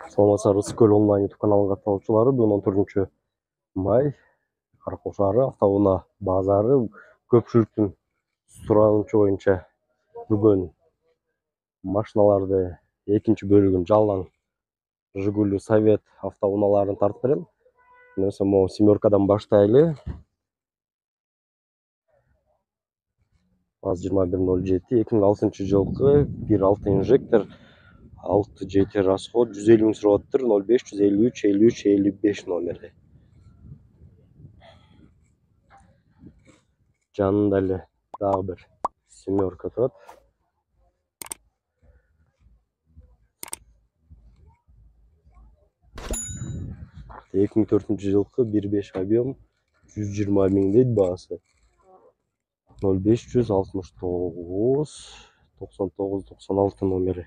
Саламатсыздар, Ысыкөл онлайн YouTube каналының катталуучулары. Бүгүн 14 май Каракол шаары автоунаа базары көпчүлүктүн суранычы боюнча бүгүн машиналарды экинчи бөлүгүн жалаң Жигули Совет автоунааларын тартып берем. Нерсе могу семеркадан баштайлы. Азыр 21.07 2006 жылкы 1.6 инжектор 6 GT расход 150 миң сурап атыптыр. 05 153 53 55 номери. Жанында эле дагы бир семерка турат. Эки миң төртүнчү жылкы 1.5 объем 120 миң дейт баасы. 05 169 99 96 номери.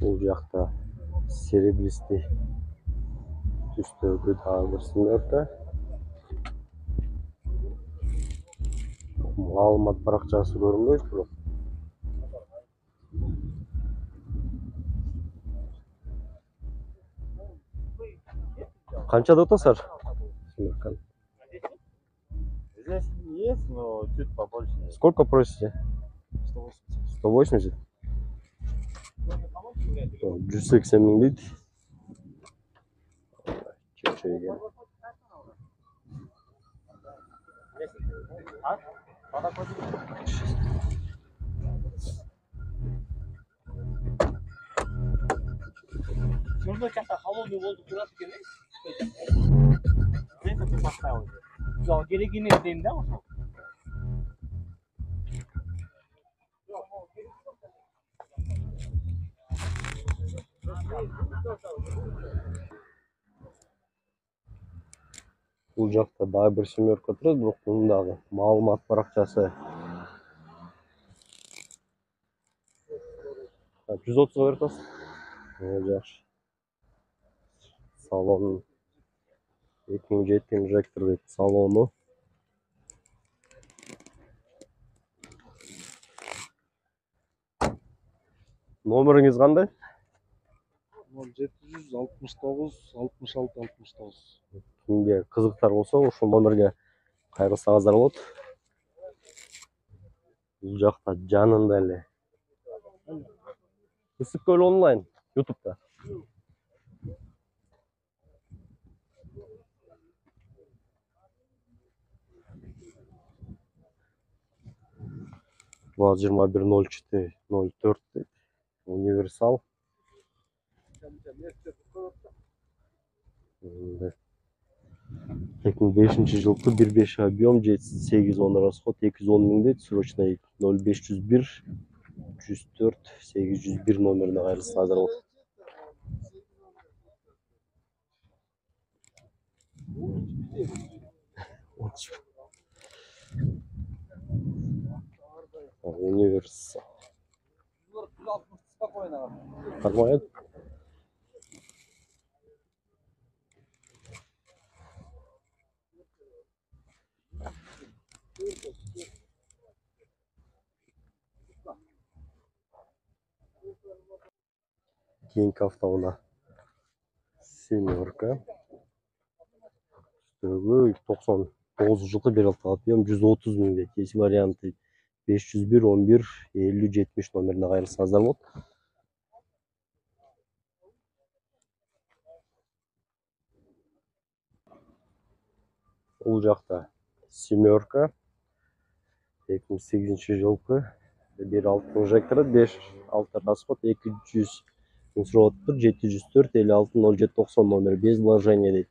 Бул жакта серебристый түстөгү дагы бир семерка. Маалымат баракчасы көрүнбөйт, бирок канчада атасыздар? Семерканы. Здесь есть, но чуть побольше. Сколько просите? 180. 180? 180 миң дейт. Чечейген. Нужно часто холодный воздух туда киргиз. Это ты поставил. Жо, керегине дейм да ошо. Бул жакта дагы бир семерка турат, бирок мунун дагы маалымат баракчасы 130 берип атасыз. Жакшы. Салон 2007 инжектор дейт салону. Номериңиз кандай? 0769 66 69. Кимге кызыктар болсо, ошол номерге кайрылсаңыздар болот. Бул жакта жанында эле Ысыкөл онлайн YouTube'да. Бул 21.04 дейт. Универсал. 2005 жылкы 1.5 объем 810 расход 210 миң дейт. Срочный 0501 104 801 номерине кайрылсаңыздар болот. Универсал. Нормально. Кийинки автоунаа семерка. Түстөгү 99 жылкы 1.6 объем 130 миң дейт. Есть варианты 501 11 50 70 номерине кайрылсаңыздар болот. Бул жакта семерка 2008 жылкы 1.6 инжектору 5.6 расход 200 миң сурап атыптыр. 704 56 07 90 номери без вложения дейт.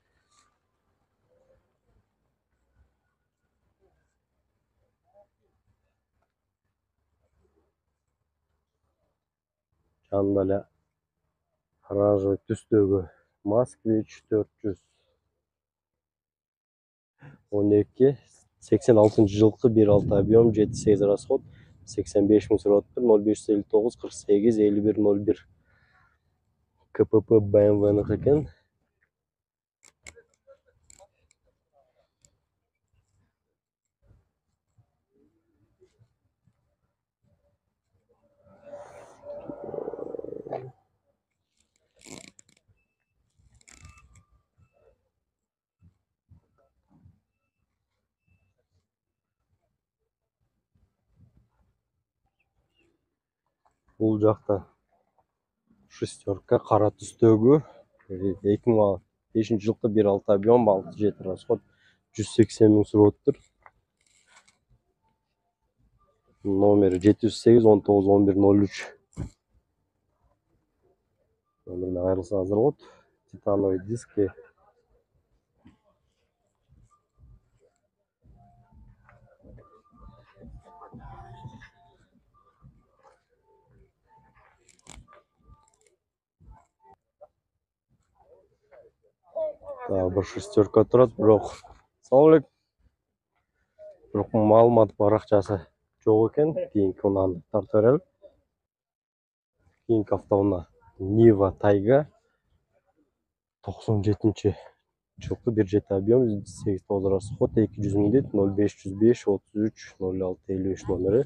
Жанында эле оранжевый түстөгү Москвич 400 12 86 жылкы 1.6 объем 7.8 расход 85 миң сурап атыптыр. 0559 48 51 01 КПП BMW экен. Бұл жақта шестерка қара түстегі 2005 жылғы 1.6 объем 6.7 расход 180 мың сұрап тұр. Номері 708 19 11 03. Номеріне айырылса азыр от. Титановый диски. Бір шестерка тұрады, бірақ саламалейкум. Бірақ маалымат парақшасы жоқ екен. Кейінгі онан тартып берелік. Кейінгі автауына Нива Тайга 97 жылғы 1.7 объем 8.9 расход 200 мың дейді. 0505 33 06 55 номері.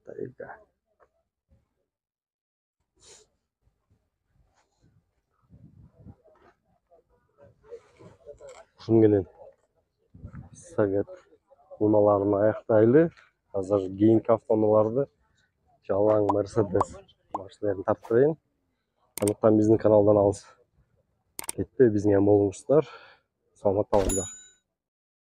Тайга. Шынменен совет уналарын аяқтайлы. Қазір кейінгі автоуналарды жалаң Мерседес машиналарын таптырайын. Сондықтан біздің каналдан алыс кетпей, бізге болыңыздар. Саламат болыңыздар.